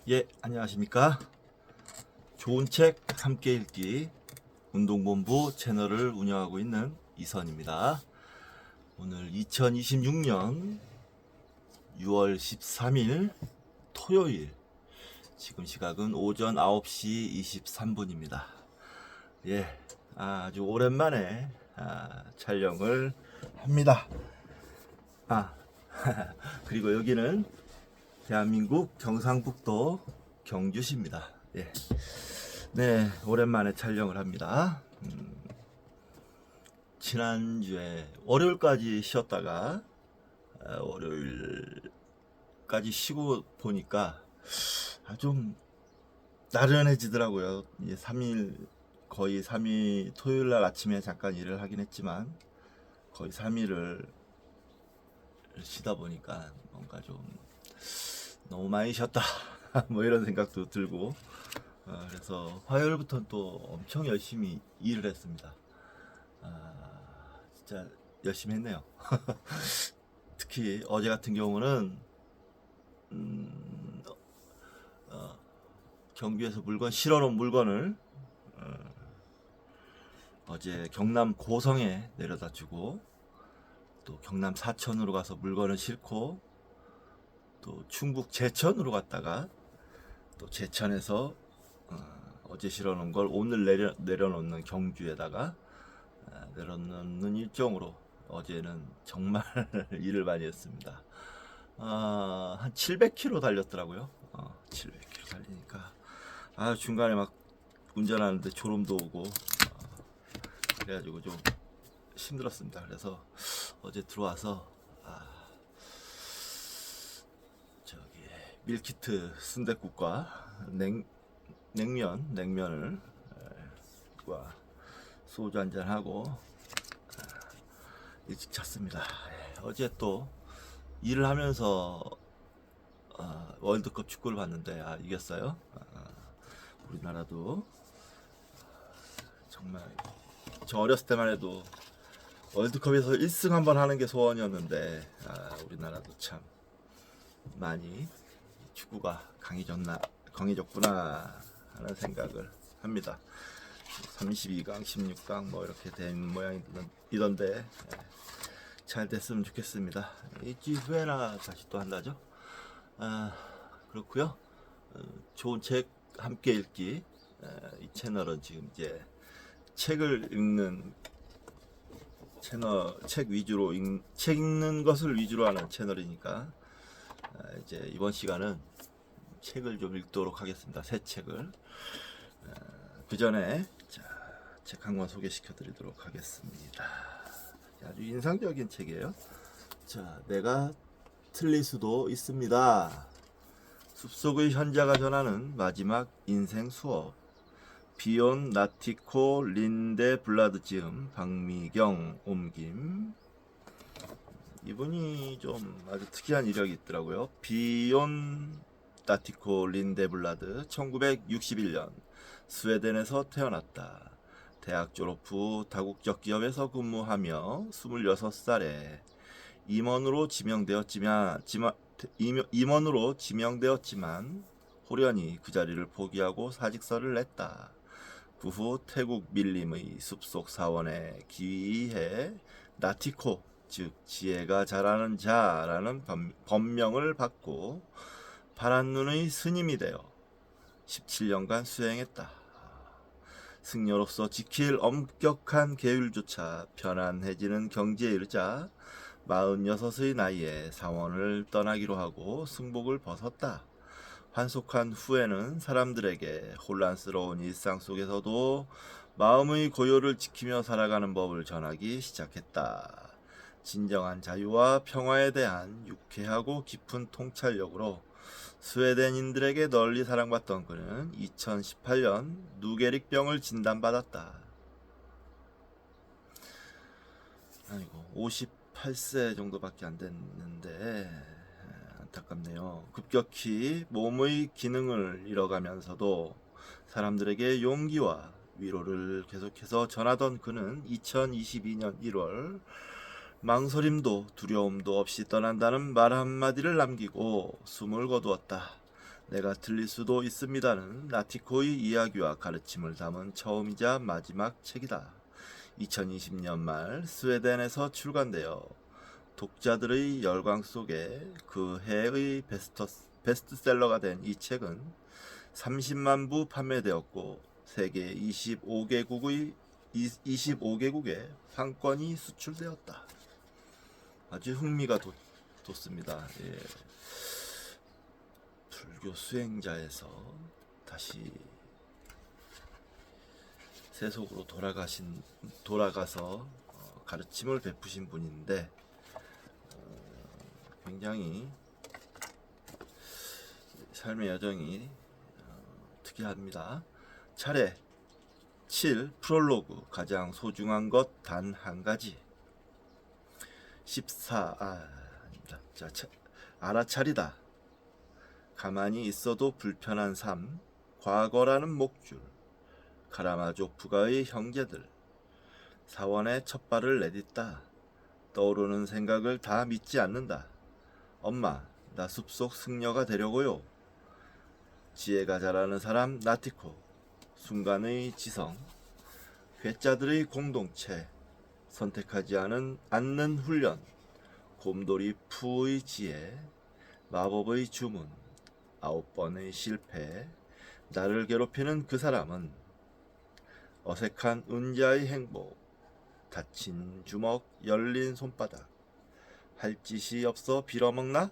예, 안녕하십니까. 좋은 책 함께 읽기 운동본부 채널을 운영하고 있는 이선입니다. 오늘 2026년 6월 13일 토요일, 지금 시각은 오전 9시 23분입니다. 예, 아주 오랜만에 촬영을 합니다. 그리고 여기는 대한민국 경상북도 경주시입니다. 예. 네, 오랜만에 촬영을 합니다. 지난주에 월요일까지 쉬었다가 월요일까지 쉬고 보니까 좀 나른해지더라고요. 이제 3일, 거의 3일, 토요일 날 아침에 잠깐 일을 하긴 했지만 거의 3일을 쉬다 보니까 뭔가 좀 너무 많이 쉬었다 뭐 이런 생각도 들고, 그래서 화요일부터는 또 엄청 열심히 일을 했습니다. 진짜 열심히 했네요. 특히 어제 같은 경우는 경주에서 실어놓은 물건을 어제 경남 고성에 내려다 주고, 또 경남 사천으로 가서 물건을 싣고, 또 충북 제천으로 갔다가 또 제천에서 어제 실어놓은 걸 오늘 내려놓는 경주에다가 내려놓는 일정으로 어제는 정말 일을 많이 했습니다. 한 700km 달렸더라고요. 700km 달리니까 중간에 막 운전하는데 졸음도 오고 그래가지고 좀 힘들었습니다. 그래서 어제 들어와서 저기 밀키트 순댓국과 냉면을 과 소주 한잔 하고 일찍 잤습니다. 어제 또 일을 하면서 월드컵 축구를 봤는데 이겼어요. 우리나라도 정말 저 어렸을 때만 해도 월드컵에서 1승 한번 하는 게 소원이었는데 우리나라도 참 많이 축구가 강해졌구나 하는 생각을 합니다. 32강, 16강 뭐 이렇게 된 모양이던데 잘 됐으면 좋겠습니다. 일주일 후에나 다시 또 한다죠. 그렇고요. 좋은 책 함께 읽기, 이 채널은 지금 이제 책을 읽는 채널, 책 읽는 것을 위주로 하는 채널이니까 이제 이번 시간은 책을 좀 읽도록 하겠습니다. 새 책을. 그 전에 책 한 권 소개시켜 드리도록 하겠습니다. 아주 인상적인 책이에요. 내가 틀릴 수도 있습니다. 숲속의 현자가 전하는 마지막 인생 수업. 비욘 나티코 린데 블라드 지음, 박미경 옮김. 이분이 좀 아주 특이한 이력이 있더라고요. 비욘 나티코 린데 블라드 1961년 스웨덴에서 태어났다. 대학 졸업 후 다국적 기업에서 근무하며 26살에 임원으로 지명되었지만 호련히 그 자리를 포기하고 사직서를 냈다. 그 후 태국 밀림의 숲속 사원에 기위해 나티코, 즉 지혜가 잘하는 자라는 법명을 받고 파란 눈의 스님이 되어 17년간 수행했다. 승려로서 지킬 엄격한 계율조차 편안해지는 경지에 이르자 46의 나이에 사원을 떠나기로 하고 승복을 벗었다. 환속한 후에는 사람들에게 혼란스러운 일상 속에서도 마음의 고요를 지키며 살아가는 법을 전하기 시작했다. 진정한 자유와 평화에 대한 유쾌하고 깊은 통찰력으로 스웨덴인들에게 널리 사랑받던 그는 2018년 누게릭병을 진단받았다. 58세 정도밖에 안 됐는데 안타깝네요. 급격히 몸의 기능을 잃어가면서도 사람들에게 용기와 위로를 계속해서 전하던 그는 2022년 1월 망설임도 두려움도 없이 떠난다는 말 한마디를 남기고 숨을 거두었다. 내가 틀릴 수도 있습니다는 나티코의 이야기와 가르침을 담은 처음이자 마지막 책이다. 2020년 말 스웨덴에서 출간되어 독자들의 열광 속에 그 해의 베스트셀러가 된 이 책은 30만 부 판매되었고 세계 25개국에 판권이 수출되었다. 아주 흥미가 돋습니다. 예. 불교 수행자에서 다시 세속으로 돌아가서 가르침을 베푸신 분인데 굉장히 삶의 여정이 특이합니다. 차례 7. 프롤로그 가장 소중한 것 단 한 가지 14. 알아차리다. 가만히 있어도 불편한 삶, 과거라는 목줄, 카라마조프가의 형제들, 사원의 첫 발을 내딛다. 떠오르는 생각을 다 믿지 않는다. 엄마, 나 숲속 승려가 되려고요. 지혜가 자라는 사람 나티코, 순간의 지성, 괴짜들의 공동체, 선택하지 않는 훈련, 곰돌이 푸의 지혜, 마법의 주문, 9번의 실패, 나를 괴롭히는 그 사람은, 어색한 은자의 행복, 다친 주먹, 열린 손바닥, 할 짓이 없어 빌어먹나?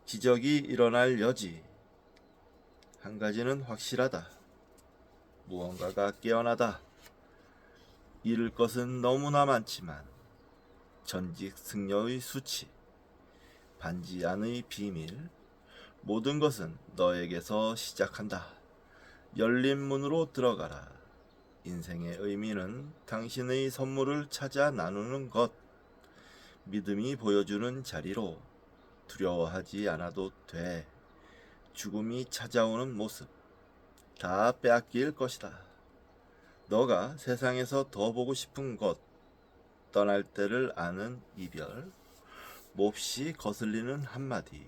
기적이 일어날 여지. 한 가지는 확실하다. 무언가가 깨어나다. 잃을 것은 너무나 많지만 전직 승려의 수치, 반지 안의 비밀, 모든 것은 너에게서 시작한다. 열린 문으로 들어가라. 인생의 의미는 당신의 선물을 찾아 나누는 것. 믿음이 보여주는 자리로 두려워하지 않아도 돼. 죽음이 찾아오는 모습 다 빼앗길 것이다. 너가 세상에서 더 보고 싶은 것, 떠날 때를 아는 이별, 몹시 거슬리는 한마디,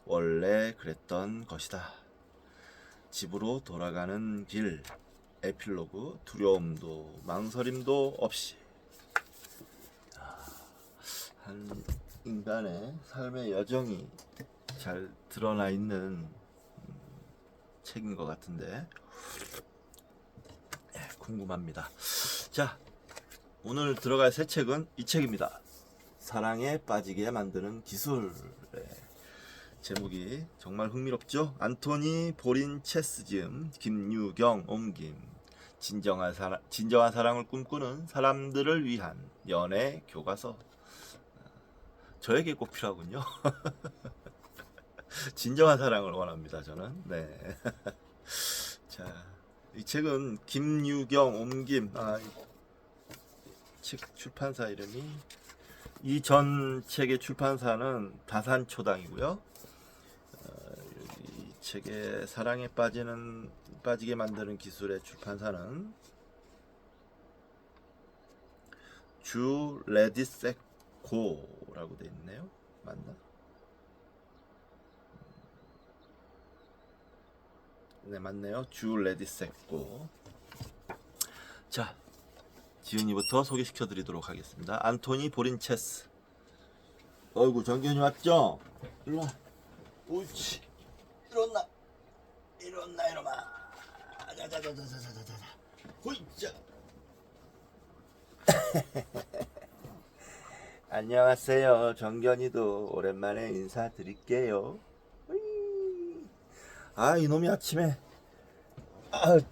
원래 그랬던 것이다. 집으로 돌아가는 길, 에필로그, 두려움도 망설임도 없이. 한 인간의 삶의 여정이 잘 드러나 있는 책인 것 같은데 궁금합니다. 자, 오늘 들어갈 새 책은 이 책입니다. 사랑에 빠지게 만드는 기술. 제목이 정말 흥미롭죠? 안토니 보린체스즘, 김유경 옮김. 진정한 사랑을 꿈꾸는 사람들을 위한 연애 교과서. 저에게 꼭 필요하군요. 진정한 사랑을 원합니다, 저는. 네. 자, 이 책은 김유경 옮김. 책 출판사 이름이, 이 전 책의 출판사는 다산초당이고요. 이 책의 사랑에 빠지게 만드는 기술의 출판사는 주 레디세코라고 돼 있네요. 맞나? 네, 맞네요. 주 레디세코. 자, 지은이부터 소개시켜 드리도록 하겠습니다. 안토니 보린체스. 어이구, 정견이 왔죠? 일로와. 옳지. 일어나 이놈아. 자자자자자자자. 호이자. 안녕하세요. 정견이도 오랜만에 인사드릴게요. 이놈이 아침에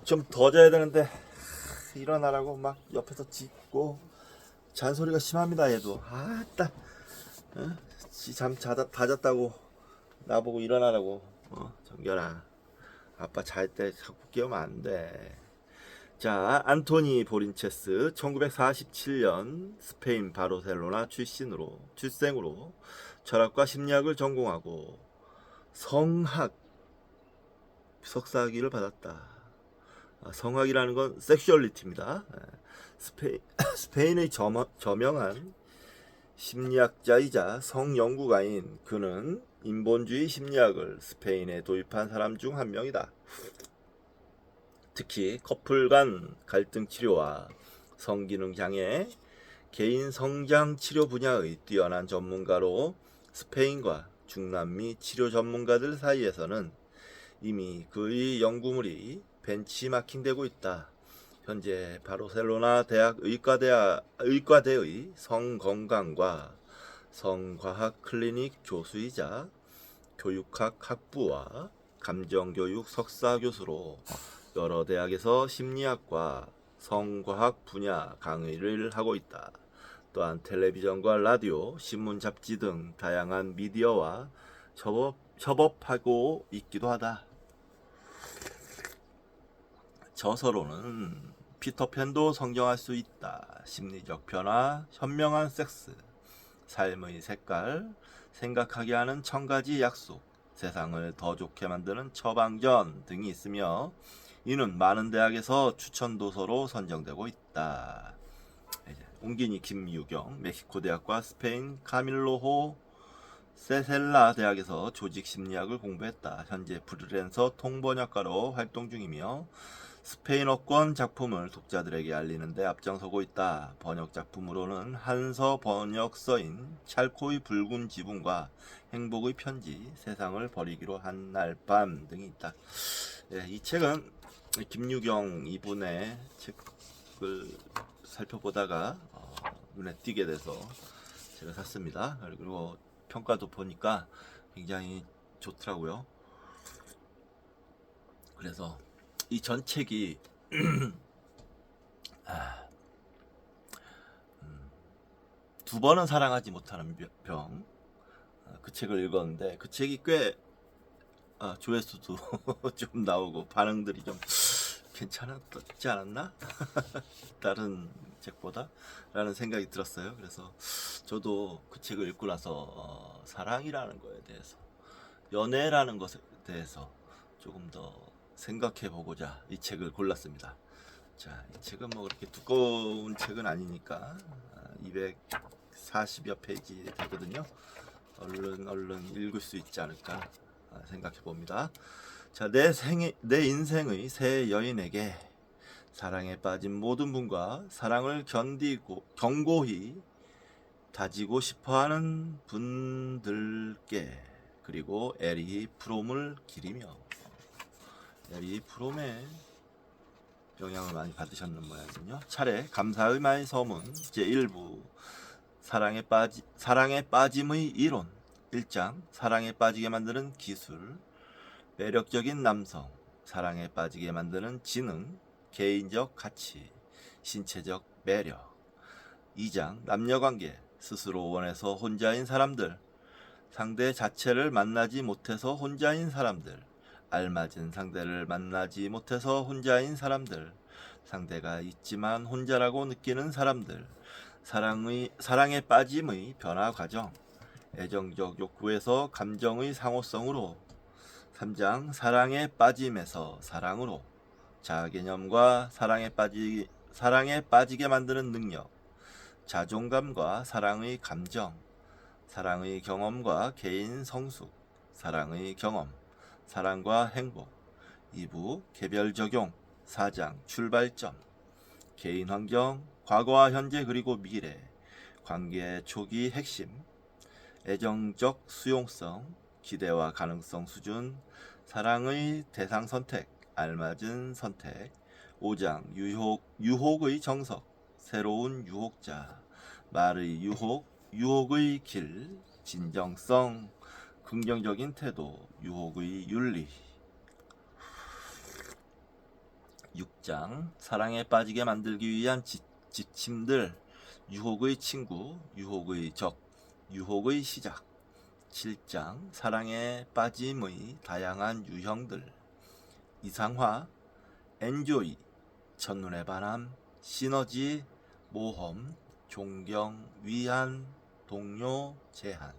좀 더 자야 되는데 일어나라고 막 옆에서 짖고 잔소리가 심합니다. 얘도 아따 지 잠 다 잤다고 나보고 일어나라고. 정견아, 아빠 잘 때 자꾸 깨우면 안 돼. 자, 안토니 보린체스 1947년 스페인 바르셀로나 출생으로 철학과 심리학을 전공하고 성학 석사학위를 받았다. 성학이라는 건 섹슈얼리티입니다. 스페인의 저명한 심리학자이자 성연구가인 그는 인본주의 심리학을 스페인에 도입한 사람 중 한 명이다. 특히 커플 간 갈등 치료와 성기능 장애, 개인 성장 치료 분야의 뛰어난 전문가로 스페인과 중남미 치료 전문가들 사이에서는 이미 그의 연구물이 벤치마킹되고 있다. 현재 바르셀로나 대학 의과대의 성건강과 성과학 클리닉 교수이자 교육학 학부와 감정교육 석사 교수로 여러 대학에서 심리학과 성과학 분야 강의를 하고 있다. 또한 텔레비전과 라디오, 신문, 잡지 등 다양한 미디어와 협업하고 있기도 하다. 저서로는 피터팬도 성장할 수 있다. 심리적 변화, 현명한 섹스, 삶의 색깔, 생각하게 하는 1000가지 약속, 세상을 더 좋게 만드는 처방전 등이 있으며 이는 많은 대학에서 추천 도서로 선정되고 있다. 옹기니 김유경, 멕시코 대학과 스페인 카밀로호 세셀라 대학에서 조직 심리학을 공부했다. 현재 프리랜서 통번역가로 활동 중이며 스페인어권 작품을 독자들에게 알리는 데 앞장서고 있다. 번역 작품으로는 한서 번역서인 찰코의 붉은 지붕과 행복의 편지, 세상을 버리기로 한 날 밤 등이 있다. 이 책은 김유경 이분의 책을 살펴보다가 눈에 띄게 돼서 제가 샀습니다. 그리고 평가도 보니까 굉장히 좋더라고요. 그래서 이 전 책이 두 번은 사랑하지 못하는 병, 그 책을 읽었는데 그 책이 꽤 조회수도 좀 나오고 반응들이 좀 괜찮았지 않았나? 다른 책보다? 라는 생각이 들었어요. 그래서 저도 그 책을 읽고 나서 사랑이라는 거에 대해서, 연애라는 것에 대해서 조금 더 생각해 보고자 이 책을 골랐습니다. 자, 이 책은 뭐 그렇게 두꺼운 책은 아니니까 240여 페이지 되거든요. 얼른 읽을 수 있지 않을까 생각해 봅니다. 자, 내 인생의 새 여인에게 사랑에 빠진 모든 분과 사랑을 견고히 다지고 싶어하는 분들께, 그리고 에리 프롬을 기리며. 에리 프롬의 영향을 많이 받으셨는 모양이군요. 차례 감사의 말 서문 제1부 사랑에 빠짐의 이론 1장 사랑에 빠지게 만드는 기술, 매력적인 남성, 사랑에 빠지게 만드는 지능, 개인적 가치, 신체적 매력. 2장 남녀관계, 스스로 원해서 혼자인 사람들, 상대 자체를 만나지 못해서 혼자인 사람들, 알맞은 상대를 만나지 못해서 혼자인 사람들, 상대가 있지만 혼자라고 느끼는 사람들, 사랑에 빠짐의 변화 과정, 애정적 욕구에서 감정의 상호성으로. 3장 사랑에 빠짐에서 사랑으로, 자아개념과 사랑에 빠지게 만드는 능력, 자존감과 사랑의 감정, 사랑의 경험과 개인 성숙, 사랑의 경험, 사랑과 행복. 2부 개별 적용, 4장 출발점, 개인 환경, 과거와 현재 그리고 미래, 관계 초기 핵심, 애정적 수용성, 기대와 가능성 수준, 사랑의 대상 선택, 알맞은 선택. 5장 유혹의 정석, 새로운 유혹자, 말의 유혹의 길, 진정성, 긍정적인 태도, 유혹의 윤리. 6장 사랑에 빠지게 만들기 위한 지침들, 유혹의 친구, 유혹의 적, 유혹의 시작. 7장 사랑에 빠짐의 다양한 유형들, 이상화, 엔조이, 첫눈에 반함, 시너지, 모험, 존경, 위안, 동료, 제한.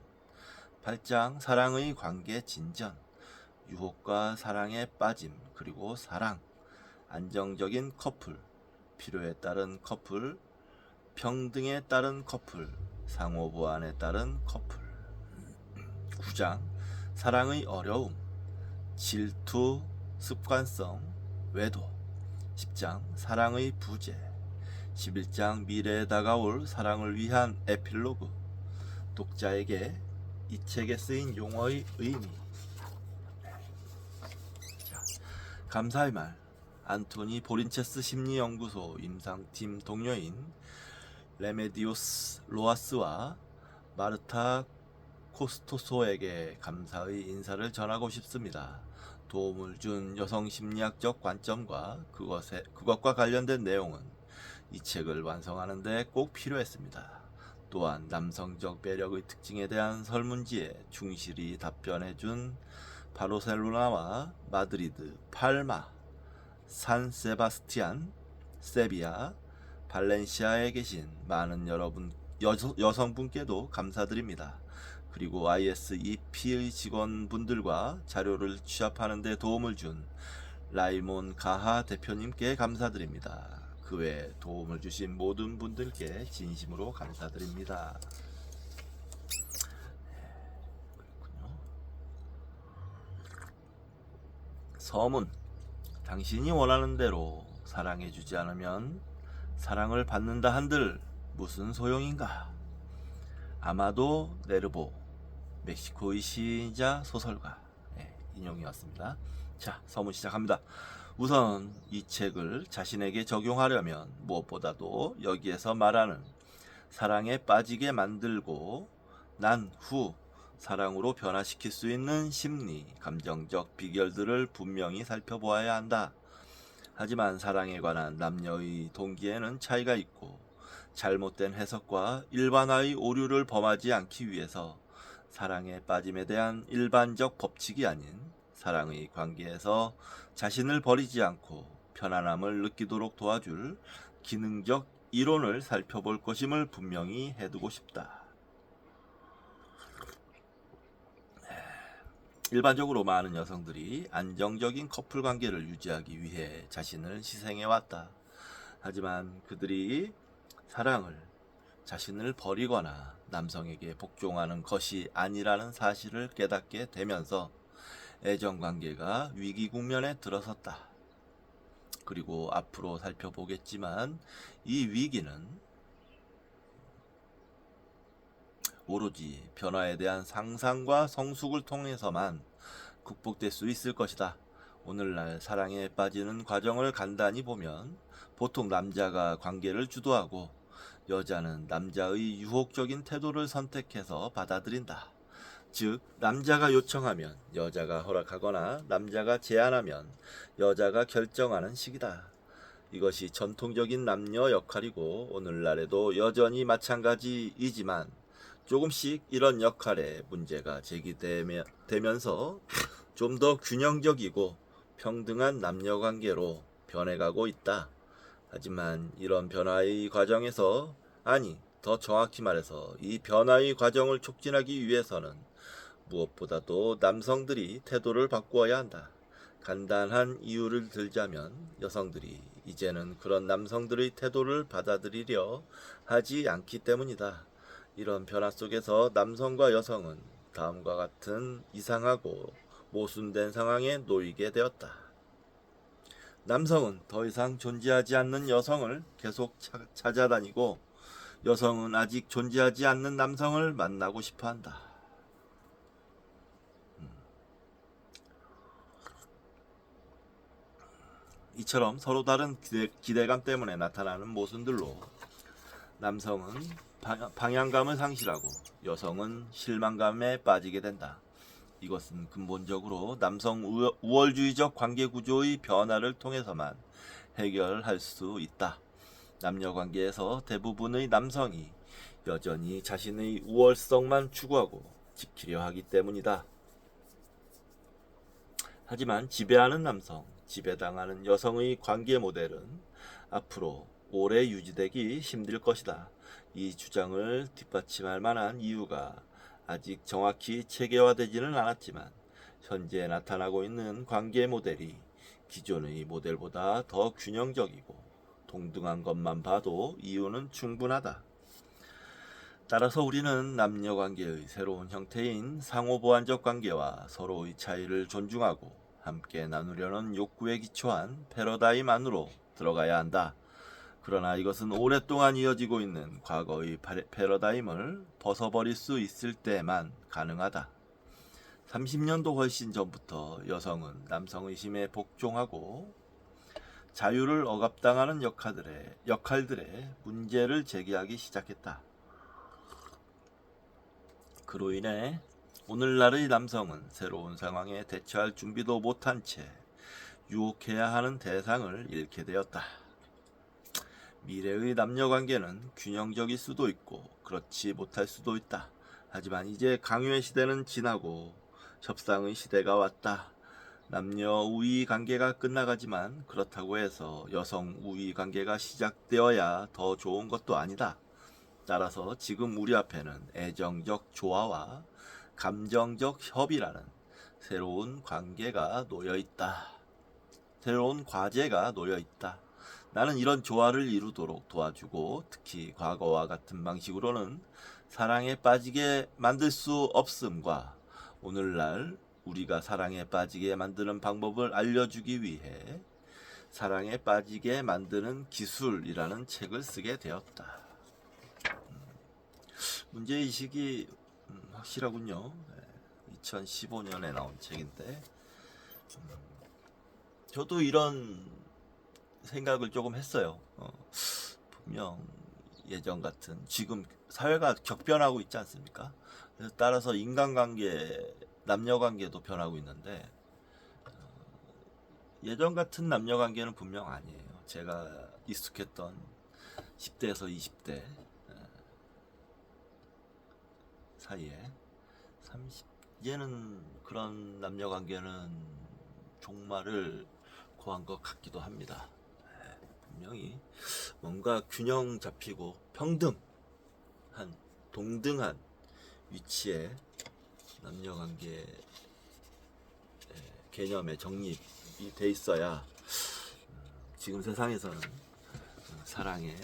8장 사랑의 관계 진전, 유혹과 사랑에 빠짐, 그리고 사랑, 안정적인 커플, 필요에 따른 커플, 평등에 따른 커플, 상호 보완에 따른 커플. 9장 사랑의 어려움, 질투, 습관성, 외도. 10장 사랑의 부재, 11장 미래에 다가올 사랑을 위한 에필로그. 독자에게 이 책에 쓰인 용어의 의미. 자, 감사의 말. 안토니 보린체스 심리연구소 임상팀 동료인 레메디오스 로아스와 마르타 코스토소에게 감사의 인사를 전하고 싶습니다. 도움을 준 여성 심리학적 관점과 그것과 관련된 내용은 이 책을 완성하는 데 꼭 필요했습니다. 또한 남성적 매력의 특징에 대한 설문지에 충실히 답변해준 바르셀로나와 마드리드, 팔마, 산 세바스티안, 세비야, 발렌시아에 계신 많은 여성분께도 감사드립니다. 그리고 ISEP의 직원분들과 자료를 취합하는 데 도움을 준 라이몬 가하 대표님께 감사드립니다. 그 외에 도움을 주신 모든 분들께 진심으로 감사드립니다. 그렇군요. 서문. 당신이 원하는 대로 사랑해주지 않으면 사랑을 받는다 한들 무슨 소용인가? 아마도 네르보, 멕시코의 시인이자 소설가. 인용이었습니다. 자, 서문 시작합니다. 우선 이 책을 자신에게 적용하려면 무엇보다도 여기에서 말하는 사랑에 빠지게 만들고 난 후 사랑으로 변화시킬 수 있는 심리, 감정적 비결들을 분명히 살펴보아야 한다. 하지만 사랑에 관한 남녀의 동기에는 차이가 있고 잘못된 해석과 일반화의 오류를 범하지 않기 위해서 사랑에 빠짐에 대한 일반적 법칙이 아닌 사랑의 관계에서 자신을 버리지 않고 편안함을 느끼도록 도와줄 기능적 이론을 살펴볼 것임을 분명히 해두고 싶다. 일반적으로 많은 여성들이 안정적인 커플 관계를 유지하기 위해 자신을 희생해왔다. 하지만 그들이 사랑을 자신을 버리거나 남성에게 복종하는 것이 아니라는 사실을 깨닫게 되면서 애정관계가 위기 국면에 들어섰다. 그리고 앞으로 살펴보겠지만 이 위기는 오로지 변화에 대한 상상과 성숙을 통해서만 극복될 수 있을 것이다. 오늘날 사랑에 빠지는 과정을 간단히 보면 보통 남자가 관계를 주도하고 여자는 남자의 유혹적인 태도를 선택해서 받아들인다. 즉, 남자가 요청하면 여자가 허락하거나 남자가 제안하면 여자가 결정하는 식이다. 이것이 전통적인 남녀 역할이고 오늘날에도 여전히 마찬가지이지만 조금씩 이런 역할에 문제가 제기되면서 좀 더 균형적이고 평등한 남녀관계로 변해가고 있다. 하지만 이런 변화의 과정에서, 아니 더 정확히 말해서 이 변화의 과정을 촉진하기 위해서는 무엇보다도 남성들이 태도를 바꾸어야 한다. 간단한 이유를 들자면 여성들이 이제는 그런 남성들의 태도를 받아들이려 하지 않기 때문이다. 이런 변화 속에서 남성과 여성은 다음과 같은 이상하고 모순된 상황에 놓이게 되었다. 남성은 더 이상 존재하지 않는 여성을 계속 찾아다니고 여성은 아직 존재하지 않는 남성을 만나고 싶어한다. 이처럼 서로 다른 기대감 때문에 나타나는 모순들로 남성은 방향감을 상실하고 여성은 실망감에 빠지게 된다. 이것은 근본적으로 남성 우월주의적 관계구조의 변화를 통해서만 해결할 수 있다. 남녀관계에서 대부분의 남성이 여전히 자신의 우월성만 추구하고 지키려 하기 때문이다. 하지만 지배하는 남성, 지배당하는 여성의 관계 모델은 앞으로 오래 유지되기 힘들 것이다. 이 주장을 뒷받침할 만한 이유가 아직 정확히 체계화되지는 않았지만 현재 나타나고 있는 관계 모델이 기존의 모델보다 더 균형적이고 동등한 것만 봐도 이유는 충분하다. 따라서 우리는 남녀 관계의 새로운 형태인 상호보완적 관계와 서로의 차이를 존중하고 함께 나누려는 욕구에 기초한 패러다임 안으로 들어가야 한다. 그러나 이것은 오랫동안 이어지고 있는 과거의 패러다임을 벗어버릴 수 있을 때만 가능하다. 30년도 훨씬 전부터 여성은 남성의 힘에 복종하고 자유를 억압당하는 역할들에 문제를 제기하기 시작했다. 그로 인해 오늘날의 남성은 새로운 상황에 대처할 준비도 못한 채 유혹해야 하는 대상을 잃게 되었다. 미래의 남녀관계는 균형적일 수도 있고 그렇지 못할 수도 있다. 하지만 이제 강요의 시대는 지나고 협상의 시대가 왔다. 남녀 우위 관계가 끝나가지만 그렇다고 해서 여성 우위 관계가 시작되어야 더 좋은 것도 아니다. 따라서 지금 우리 앞에는 애정적 조화와 감정적 협이라는 새로운 관계가 놓여 있다. 새로운 과제가 놓여 있다. 나는 이런 조화를 이루도록 도와주고 특히 과거와 같은 방식으로는 사랑에 빠지게 만들 수 없음과 오늘날 우리가 사랑에 빠지게 만드는 방법을 알려주기 위해 사랑에 빠지게 만드는 기술이라는 책을 쓰게 되었다. 문제의식이 확실하군요. 2015년에 나온 책인데 저도 이런 생각을 조금 했어요. 분명 예전 같은 지금 사회가 격변하고 있지 않습니까? 그래서 따라서 인간관계, 남녀관계도 변하고 있는데 예전 같은 남녀관계는 분명 아니에요. 제가 익숙했던 10대에서 20대 사이에 30, 이제는 그런 남녀관계는 종말을 고한 것 같기도 합니다. 분명히 뭔가 균형 잡히고 평등한, 동등한 위치에 남녀관계 개념의 정립이 돼 있어야 지금 세상에서는 사랑에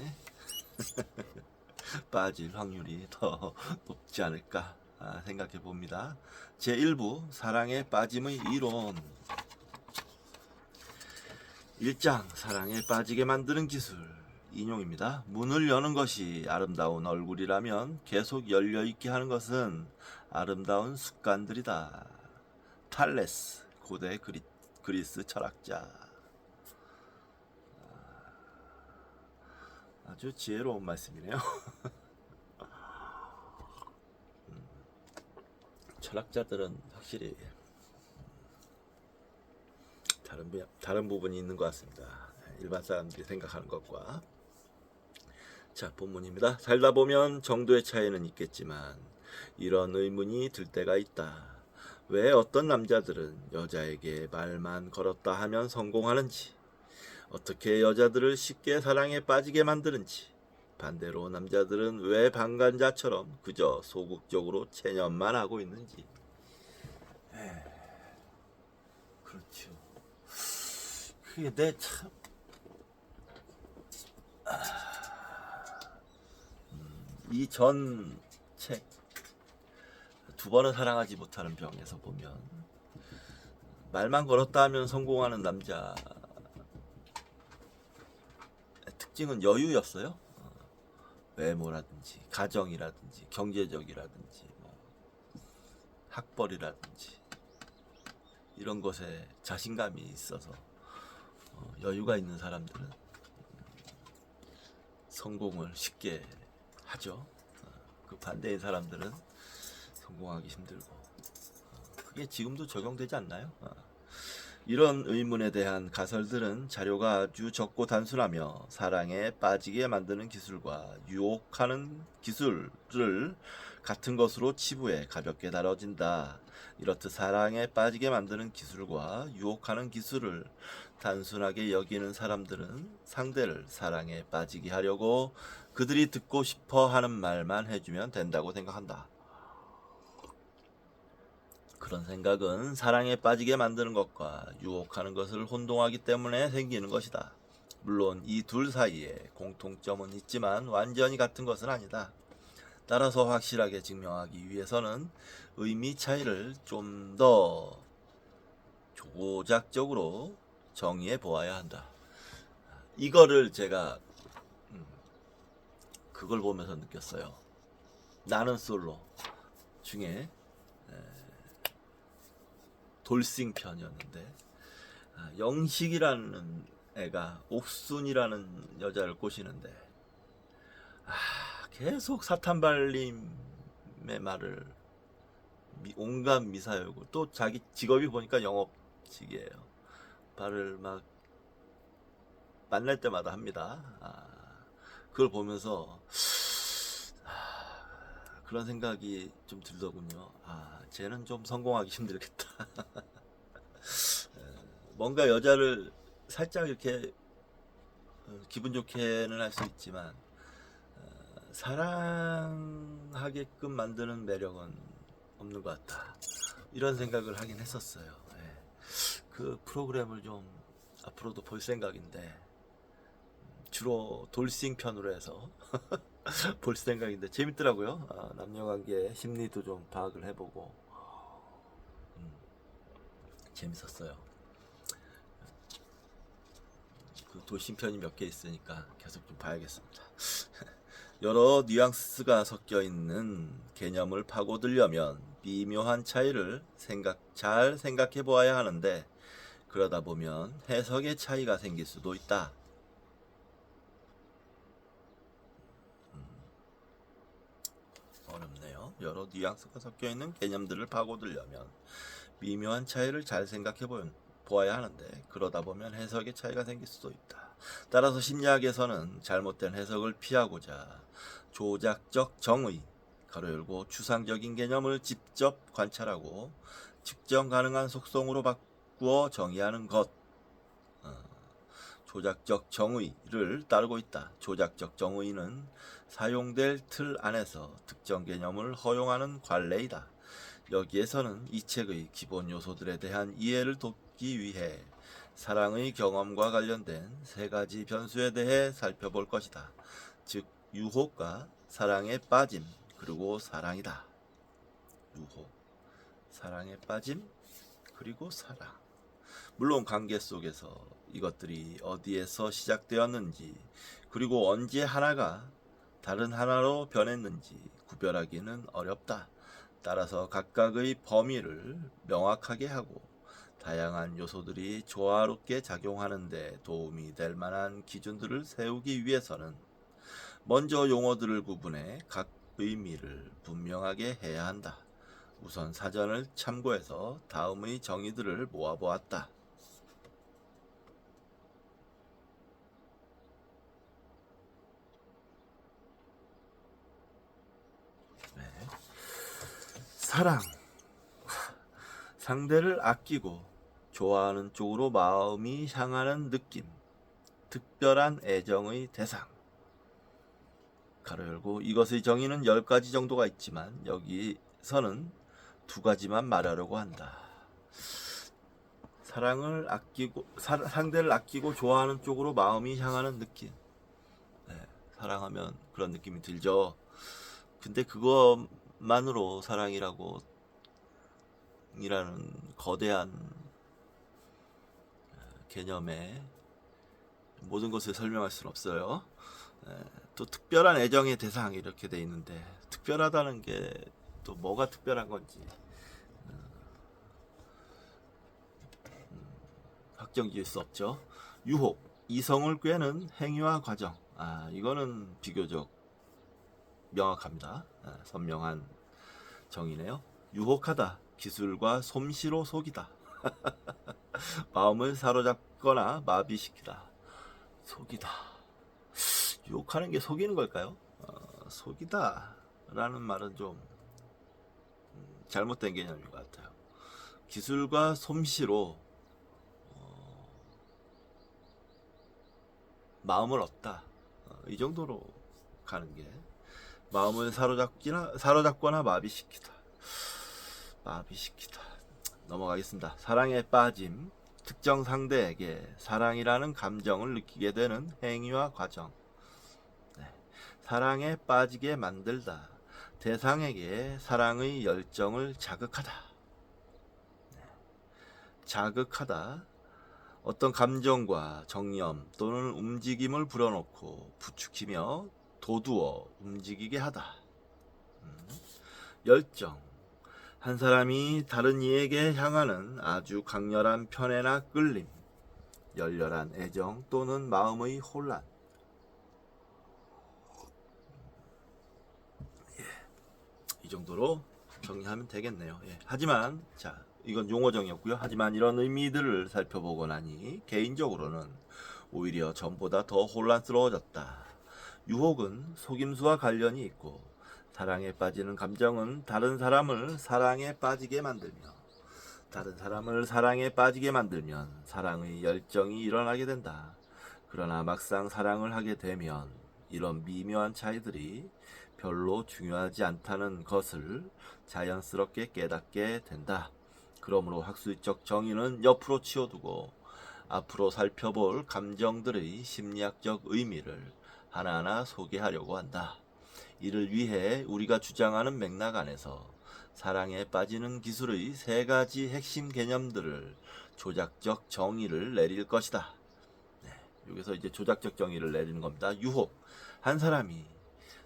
빠질 확률이 더 높지 않을까 생각해 봅니다. 제1부 사랑에 빠짐의 이론 1장 사랑에 빠지게 만드는 기술 인용입니다. 문을 여는 것이 아름다운 얼굴이라면 계속 열려있게 하는 것은 아름다운 습관들이다. 탈레스 고대 그리스 철학자. 아주 지혜로운 말씀이네요. 철학자들은 확실히 다른 부분이 있는 것 같습니다. 일반 사람들이 생각하는 것과. 자, 본문입니다. 살다 보면 정도의 차이는 있겠지만 이런 의문이 들 때가 있다. 왜 어떤 남자들은 여자에게 말만 걸었다 하면 성공하는지, 어떻게 여자들을 쉽게 사랑에 빠지게 만드는지, 반대로 남자들은 왜 방관자처럼 그저 소극적으로 체념만 하고 있는지. 그렇죠. 그게 내 참. 이 전 책 두 번은 사랑하지 못하는 병에서 보면 말만 걸었다 하면 성공하는 남자 특징은 여유였어요. 외모라든지 가정이라든지 경제적이라든지 학벌이라든지 이런 것에 자신감이 있어서 여유가 있는 사람들은 성공을 쉽게 하죠. 그 반대인 사람들은 성공하기 힘들고. 그게 지금도 적용되지 않나요? 이런 의문에 대한 가설들은 자료가 아주 적고 단순하며 사랑에 빠지게 만드는 기술과 유혹하는 기술을 같은 것으로 치부해 가볍게 다뤄진다. 이렇듯 사랑에 빠지게 만드는 기술과 유혹하는 기술을 단순하게 여기는 사람들은 상대를 사랑에 빠지게 하려고 그들이 듣고 싶어 하는 말만 해주면 된다고 생각한다. 그런 생각은 사랑에 빠지게 만드는 것과 유혹하는 것을 혼동하기 때문에 생기는 것이다. 물론 이 둘 사이에 공통점은 있지만 완전히 같은 것은 아니다. 따라서 확실하게 증명하기 위해서는 의미 차이를 좀 더 조작적으로 정의해 보아야 한다. 이거를 제가 그걸 보면서 느꼈어요. 나는 솔로 중에 돌싱 편이었는데, 영식이라는 애가 옥순이라는 여자를 꼬시는데, 계속 사탄발림의 말을 온갖 미사여고, 또 자기 직업이 보니까 영업직이에요. 말을 막 만날 때마다 합니다. 그걸 보면서 그런 생각이 좀 들더군요. 쟤는 좀 성공하기 힘들겠다. 뭔가 여자를 살짝 이렇게 기분 좋게는 할 수 있지만 사랑하게끔 만드는 매력은 없는 것 같다. 이런 생각을 하긴 했었어요. 그 프로그램을 좀 앞으로도 볼 생각인데, 주로 돌싱 편으로 해서 볼 생각인데 재밌더라고요. 남녀관계 심리도 좀 파악을 해보고 재밌었어요. 그 돌싱 편이 몇 개 있으니까 계속 좀 봐야겠습니다. 여러 뉘앙스가 섞여 있는 개념을 파고들려면 미묘한 차이를 잘 생각해 보아야 하는데, 그러다 보면 해석의 차이가 생길 수도 있다. 어렵네요. 여러 뉘앙스가 섞여 있는 개념들을 파고들려면 미묘한 차이를 잘 생각해 보아야 하는데, 그러다 보면 해석의 차이가 생길 수도 있다. 따라서 심리학에서는 잘못된 해석을 피하고자 조작적 정의 가로 열고 추상적인 개념을 직접 관찰하고 측정 가능한 속성으로 바꾸어 정의하는 것, 조작적 정의를 따르고 있다. 조작적 정의는 사용될 틀 안에서 특정 개념을 허용하는 관례이다. 여기에서는 이 책의 기본 요소들에 대한 이해를 돕기 위해 사랑의 경험과 관련된 세 가지 변수에 대해 살펴볼 것이다. 즉, 유혹과 사랑에 빠짐, 그리고 사랑이다. 유혹, 사랑에 빠짐, 그리고 사랑. 물론 관계 속에서 이것들이 어디에서 시작되었는지, 그리고 언제 하나가 다른 하나로 변했는지 구별하기는 어렵다. 따라서 각각의 범위를 명확하게 하고 다양한 요소들이 조화롭게 작용하는 데 도움이 될 만한 기준들을 세우기 위해서는 먼저 용어들을 구분해 각 의미를 분명하게 해야 한다. 우선 사전을 참고해서 다음의 정의들을 모아보았다. 사랑, 상대를 아끼고 좋아하는 쪽으로 마음이 향하는 느낌, 특별한 애정의 대상. 가로 열고, 이것의 정의는 10가지 정도가 있지만 여기서는 2가지만 말하려고 한다. 상대를 아끼고 좋아하는 쪽으로 마음이 향하는 느낌. 사랑하면 그런 느낌이 들죠. 근데 그것만으로 사랑이라는 거대한 개념에 모든 것을 설명할 수는 없어요. 또 특별한 애정의 대상 이렇게 돼 있는데, 특별하다는 게 또 뭐가 특별한 건지 확정 지을 수 없죠. 유혹, 이성을 꿰는 행위와 과정. 이거는 비교적 명확합니다. 선명한 정의네요. 유혹하다, 기술과 솜씨로 속이다. 마음을 사로잡거나 마비시키다. 속이다. 유혹하는 게 속이는 걸까요? 속이다 라는 말은 좀 잘못된 개념인 것 같아요. 기술과 솜씨로 마음을 얻다, 이 정도로 가는 게, 마음을 사로잡거나 마비시키다. 넘어가겠습니다. 사랑에 빠짐, 특정 상대에게 사랑이라는 감정을 느끼게 되는 행위와 과정. 사랑에 빠지게 만들다. 대상에게 사랑의 열정을 자극하다. 자극하다. 어떤 감정과 정념 또는 움직임을 불어넣고 부추기며 도두어 움직이게 하다. 열정. 한 사람이 다른 이에게 향하는 아주 강렬한 편애나 끌림, 열렬한 애정 또는 마음의 혼란. 이 정도로 정리하면 되겠네요. 하지만 자, 이건 용어정이었고요. 하지만 이런 의미들을 살펴보고 나니 개인적으로는 오히려 전보다 더 혼란스러워졌다. 유혹은 속임수와 관련이 있고 사랑에 빠지는 감정은 다른 사람을 사랑에 빠지게 만들며 다른 사람을 사랑에 빠지게 만들면 사랑의 열정이 일어나게 된다. 그러나 막상 사랑을 하게 되면 이런 미묘한 차이들이 별로 중요하지 않다는 것을 자연스럽게 깨닫게 된다. 그러므로 학술적 정의는 옆으로 치워두고 앞으로 살펴볼 감정들의 심리학적 의미를 하나하나 소개하려고 한다. 이를 위해 우리가 주장하는 맥락 안에서 사랑에 빠지는 기술의 3가지 핵심 개념들을 조작적 정의를 내릴 것이다. 여기서 이제 조작적 정의를 내리는 겁니다. 유혹. 한 사람이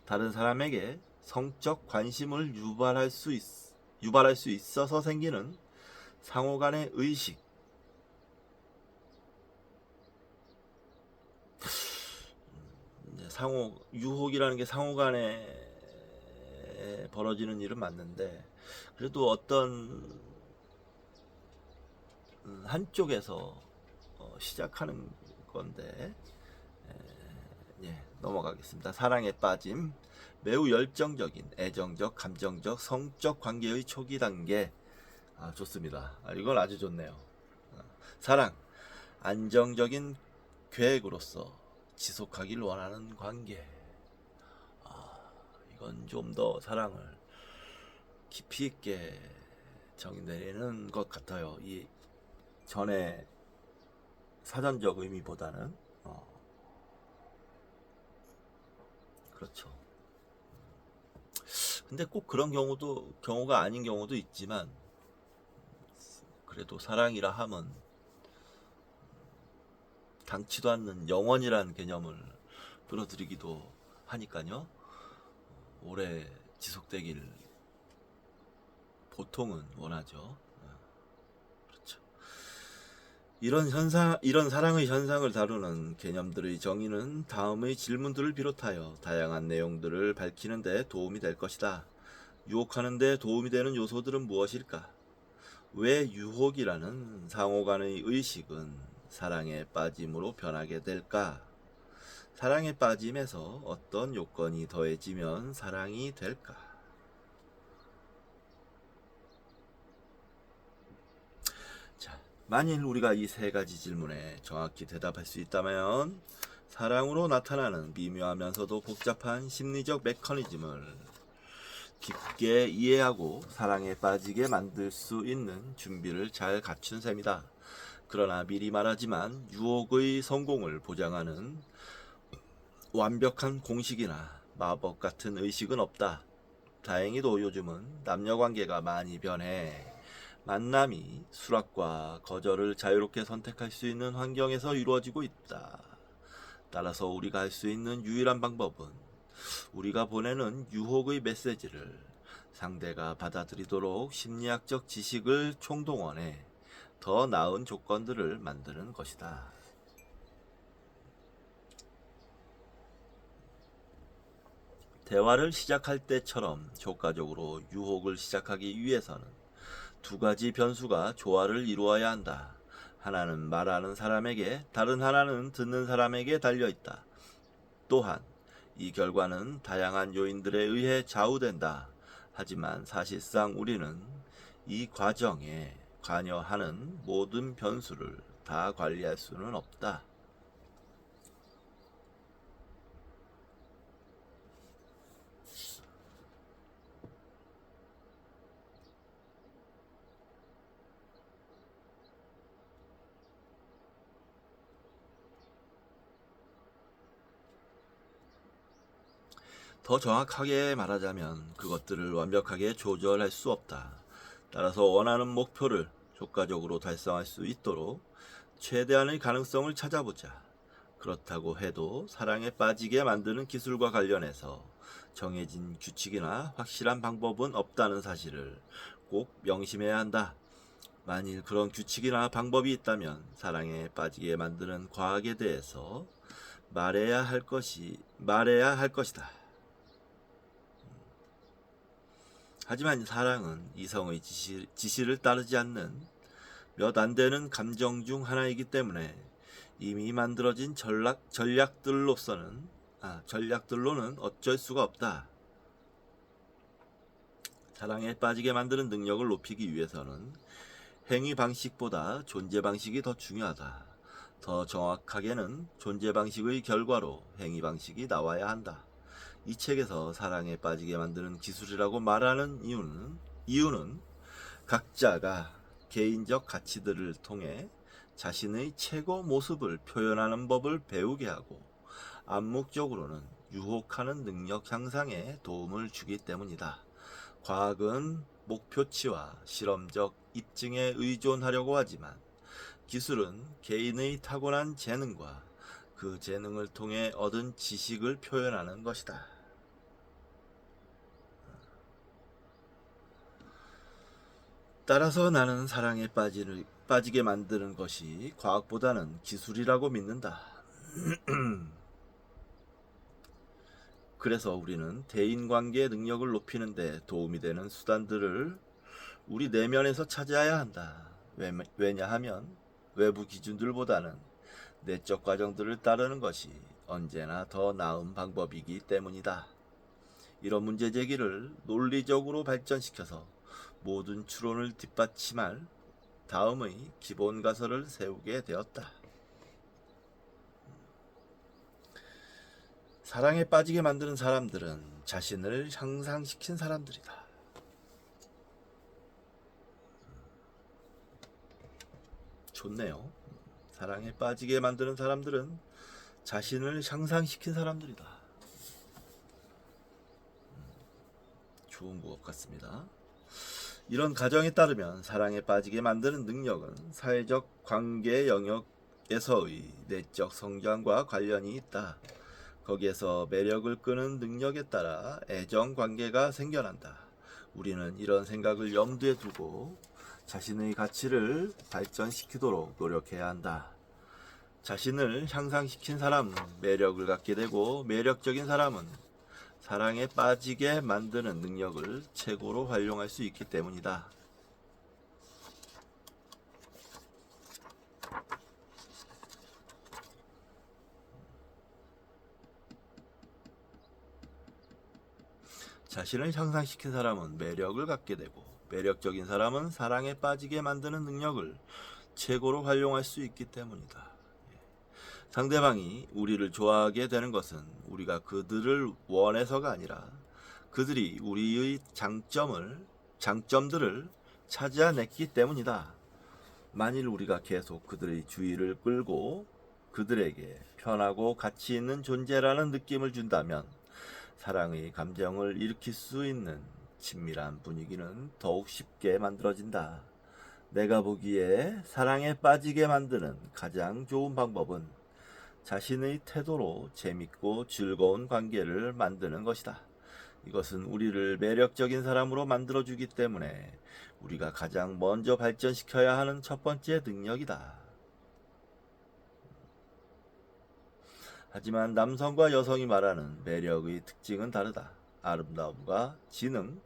다른 사람에게 성적 관심을 유발할 수 있어서 생기는 상호 간의 의식. 유혹이라는 게 상호 간에 벌어지는 일은 맞는데, 그래도 어떤 한쪽에서 시작하는 건데, 넘어가겠습니다. 사랑에 빠짐. 매우 열정적인, 애정적, 감정적, 성적 관계의 초기 단계. 좋습니다. 이건 아주 좋네요. 사랑. 안정적인 계획으로서 지속하길 원하는 관계. 이건 좀 더 사랑을 깊이 있게 정의 내리는 것 같아요. 이 전에 사전적 의미보다는. 그렇죠. 근데 꼭 그런 경우가 아닌 경우도 있지만, 그래도 사랑이라 함은 당치도 않는 영원이라는 개념을 끌어들이기도 하니까요. 오래 지속되길 보통은 원하죠. 그렇죠. 이런 사랑의 현상을 다루는 개념들의 정의는 다음의 질문들을 비롯하여 다양한 내용들을 밝히는 데 도움이 될 것이다. 유혹하는 데 도움이 되는 요소들은 무엇일까? 왜 유혹이라는 상호 간의 의식은 사랑에 빠짐으로 변하게 될까? 사랑에 빠짐에서 어떤 요건이 더해지면 사랑이 될까? 자, 만일 우리가 이 3가지 질문에 정확히 대답할 수 있다면 사랑으로 나타나는 미묘하면서도 복잡한 심리적 메커니즘을 깊게 이해하고 사랑에 빠지게 만들 수 있는 준비를 잘 갖춘 셈이다. 그러나 미리 말하지만 유혹의 성공을 보장하는 완벽한 공식이나 마법 같은 의식은 없다. 다행히도 요즘은 남녀관계가 많이 변해 만남이 수락과 거절을 자유롭게 선택할 수 있는 환경에서 이루어지고 있다. 따라서 우리가 할 수 있는 유일한 방법은 우리가 보내는 유혹의 메시지를 상대가 받아들이도록 심리학적 지식을 총동원해 더 나은 조건들을 만드는 것이다. 대화를 시작할 때처럼 효과적으로 유혹을 시작하기 위해서는 2가지 변수가 조화를 이루어야 한다. 하나는 말하는 사람에게, 다른 하나는 듣는 사람에게 달려있다. 또한 이 결과는 다양한 요인들에 의해 좌우된다. 하지만 사실상 우리는 이 과정에 관여하는 모든 변수를 다 관리할 수는 없다. 더 정확하게 말하자면 그것들을 완벽하게 조절할 수 없다. 따라서 원하는 목표를 효과적으로 달성할 수 있도록 최대한의 가능성을 찾아보자. 그렇다고 해도 사랑에 빠지게 만드는 기술과 관련해서 정해진 규칙이나 확실한 방법은 없다는 사실을 꼭 명심해야 한다. 만일 그런 규칙이나 방법이 있다면 사랑에 빠지게 만드는 과학에 대해서 말해야 할 것이다. 하지만 사랑은 이성의 지시를 따르지 않는 몇 안 되는 감정 중 하나이기 때문에 이미 만들어진 전략들로는 어쩔 수가 없다. 사랑에 빠지게 만드는 능력을 높이기 위해서는 행위 방식보다 존재 방식이 더 중요하다. 더 정확하게는 존재 방식의 결과로 행위 방식이 나와야 한다. 이 책에서 사랑에 빠지게 만드는 기술이라고 말하는 이유는 각자가 개인적 가치들을 통해 자신의 최고 모습을 표현하는 법을 배우게 하고 암묵적으로는 유혹하는 능력 향상에 도움을 주기 때문이다. 과학은 목표치와 실험적 입증에 의존하려고 하지만 기술은 개인의 타고난 재능과 그 재능을 통해 얻은 지식을 표현하는 것이다. 따라서 나는 사랑에 빠지게 만드는 것이 과학보다는 기술이라고 믿는다. 그래서 우리는 대인관계 능력을 높이는 데 도움이 되는 수단들을 우리 내면에서 찾아야 한다. 왜냐하면 외부 기준들보다는 내적 과정들을 따르는 것이 언제나 더 나은 방법이기 때문이다. 이런 문제 제기를 논리적으로 발전시켜서 모든 추론을 뒷받침할 다음의 기본 가설을 세우게 되었다. 사랑에 빠지게 만드는 사람들은 자신을 향상시킨 사람들이다. 좋네요. 사랑에 빠지게 만드는 사람들은 자신을 향상시킨 사람들이다. 좋은 것 같습니다. 이런 가정에 따르면 사랑에 빠지게 만드는 능력은 사회적 관계 영역에서의 내적 성장과 관련이 있다. 거기에서 매력을 끄는 능력에 따라 애정 관계가 생겨난다. 우리는 이런 생각을 염두에 두고 자신의 가치를 발전시키도록 노력해야 한다. 자신을 향상시킨 사람은 매력을 갖게 되고 매력적인 사람은 사랑에 빠지게 만드는 능력을 최고로 활용할 수 있기 때문이다. 자신을 향상시킨 사람은 매력을 갖게 되고 매력적인 사람은 사랑에 빠지게 만드는 능력을 최고로 활용할 수 있기 때문이다. 상대방이 우리를 좋아하게 되는 것은 우리가 그들을 원해서가 아니라 그들이 우리의 장점들을 차지해냈기 때문이다. 만일 우리가 계속 그들의 주의를 끌고 그들에게 편하고 가치 있는 존재라는 느낌을 준다면 사랑의 감정을 일으킬 수 있는 친밀한 분위기는 더욱 쉽게 만들어진다. 내가 보기에 사랑에 빠지게 만드는 가장 좋은 방법은 자신의 태도로 재밌고 즐거운 관계를 만드는 것이다. 이것은 우리를 매력적인 사람으로 만들어주기 때문에 우리가 가장 먼저 발전시켜야 하는 첫 번째 능력이다. 하지만 남성과 여성이 말하는 매력의 특징은 다르다. 아름다움과 지능,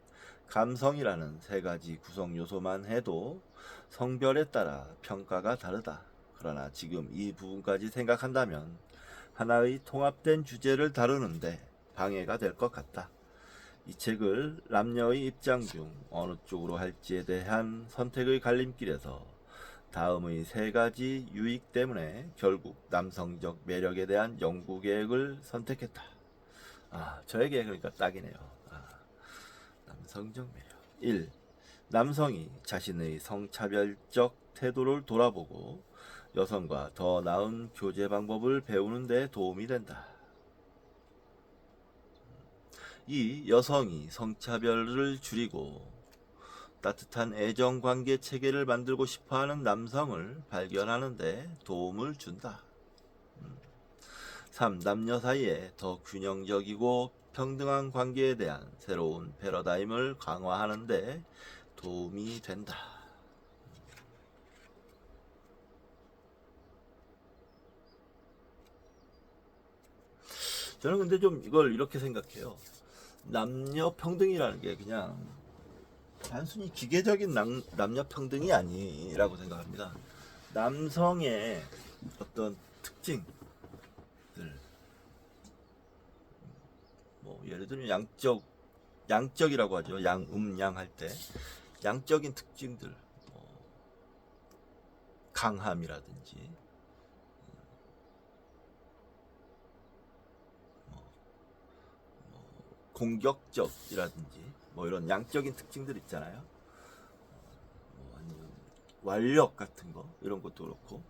감성이라는 세 가지 구성 요소만 해도 성별에 따라 평가가 다르다. 그러나 지금 이 부분까지 생각한다면 하나의 통합된 주제를 다루는데 방해가 될 것 같다. 이 책을 남녀의 입장 중 어느 쪽으로 할지에 대한 선택의 갈림길에서 다음의 세 가지 유익 때문에 결국 남성적 매력에 대한 연구 계획을 선택했다. 저에게 그러니까 딱이네요. 남성적 매력. 1. 남성이 자신의 성차별적 태도를 돌아보고 여성과 더 나은 교제 방법을 배우는 데 도움이 된다. 이 여성이 성차별을 줄이고 따뜻한 애정관계 체계를 만들고 싶어하는 남성을 발견하는 데 도움을 준다. 3. 남녀 사이에 더 균형적이고 평등한 관계에 대한 새로운 패러다임을 강화하는 데 도움이 된다. 저는 근데 좀 이걸 이렇게 생각해요. 남녀 평등이라는 게 그냥 단순히 기계적인 남녀 평등이 아니라고 생각합니다. 남성의 어떤 특징들, 뭐 예를 들면 양적이라고 하죠. 양 할 때 양적인 특징들, 뭐 강함이라든지, 뭐 공격적이라든지, 뭐 이런 양적인 특징들 있잖아요. 뭐 아니면 완력 같은 거 이런 것도 그렇고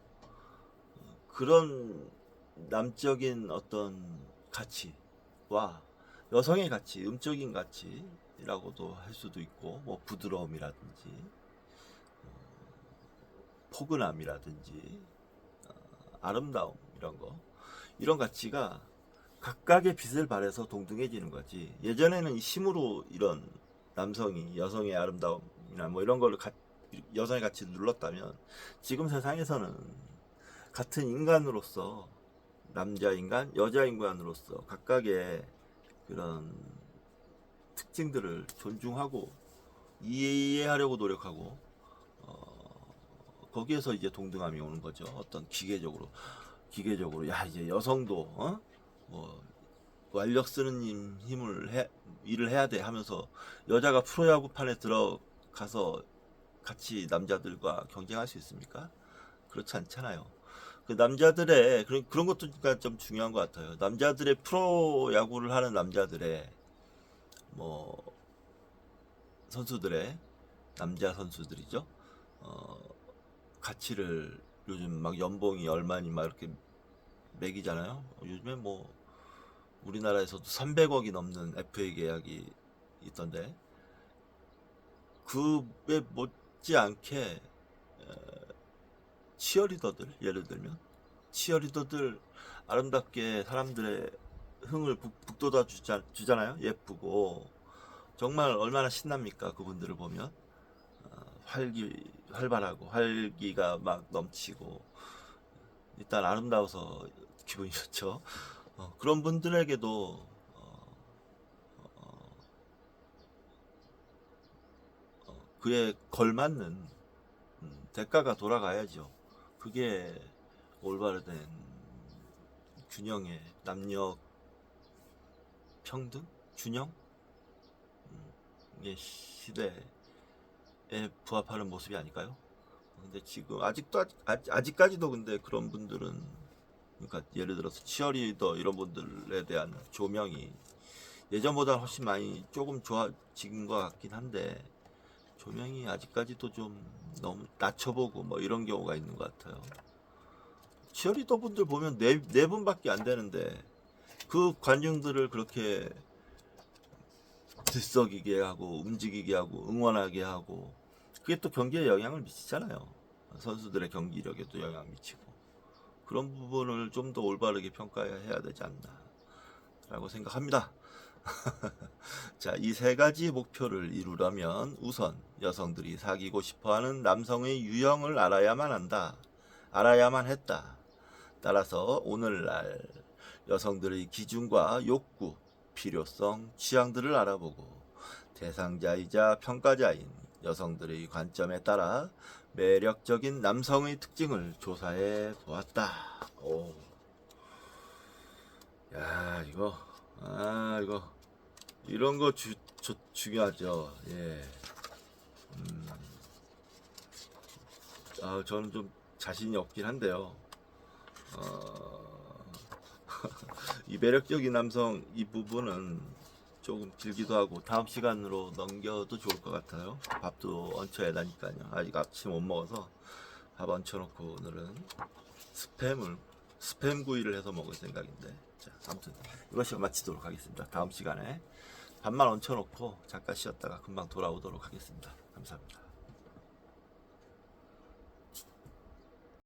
그런 남적인 어떤 가치와 여성의 가치, 음적인 가치라고도 할 수도 있고, 뭐 부드러움이라든지 포근함이라든지 아름다움 이런 거, 이런 가치가 각각의 빛을 발해서 동등해지는 거지. 예전에는 힘으로 이런 남성이 여성의 아름다움이나 뭐 이런 걸로 여성의 가치를 눌렀다면, 지금 세상에서는 같은 인간으로서 남자 인간, 여자 인간으로서 각각의 그런 특징들을 존중하고 이해하려고 노력하고 거기에서 이제 동등함이 오는 거죠. 어떤 기계적으로 야 이제 여성도 뭐 완력 쓰는 일을 해야 돼 하면서 여자가 프로야구판에 들어가서 같이 남자들과 경쟁할 수 있습니까? 그렇지 않잖아요. 그 남자들의 그런 것도 좀 중요한 것 같아요. 남자들의 프로야구를 하는 남자들의 뭐 선수들의 남자 선수들이죠. 어, 가치를 요즘 막 연봉이 얼마니 막 이렇게 매기잖아요. 요즘에 뭐 우리나라에서도 300억이 넘는 FA 계약이 있던데 그에 못지않게 치어리더들, 예를 들면 치어리더들 아름답게 사람들의 흥을 북돋아 주잖아요. 예쁘고 정말 얼마나 신납니까? 그분들을 보면 활발하고 활기가 막 넘치고 일단 아름다워서 기분이 좋죠. 그런 분들에게도 그에 걸맞는 대가가 돌아가야죠. 그게 올바르된 균형의 남녀 평등? 균형의 시대에 부합하는 모습이 아닐까요? 근데 지금 아직까지도 근데 그런 분들은, 그러니까 예를 들어서 치어리더 이런 분들에 대한 조명이 예전보다 훨씬 많이 조금 좋아진 것 같긴 한데 조명이 아직까지도 좀 너무 낮춰보고 뭐 이런 경우가 있는 것 같아요. 치어리더 분들 보면 네 분밖에 안 되는데 그 관중들을 그렇게 들썩이게 하고 움직이게 하고 응원하게 하고 그게 또 경기에 영향을 미치잖아요. 선수들의 경기력에도 영향 미치고 그런 부분을 좀 더 올바르게 평가해야 되지 않나라고 생각합니다. 자, 이 세 가지 목표를 이루려면 우선 여성들이 사귀고 싶어하는 남성의 유형을 알아야만 했다. 따라서 오늘날 여성들의 기준과 욕구, 필요성, 취향들을 알아보고 대상자이자 평가자인 여성들의 관점에 따라 매력적인 남성의 특징을 조사해 보았다. 오, 야 이거 이런 거 중요하죠. 예. 저는 좀 자신이 없긴 한데요. 이 매력적인 남성 이 부분은 조금 길기도 하고 다음 시간으로 넘겨도 좋을 것 같아요. 밥도 얹혀야 되니까요. 아직 아침 못 먹어서 밥 얹혀놓고 오늘은 스팸 구이를 해서 먹을 생각인데, 자, 아무튼 이번 시간 마치도록 하겠습니다. 다음 시간에 반만 얹혀놓고 잠깐 쉬었다가 금방 돌아오도록 하겠습니다. 감사합니다.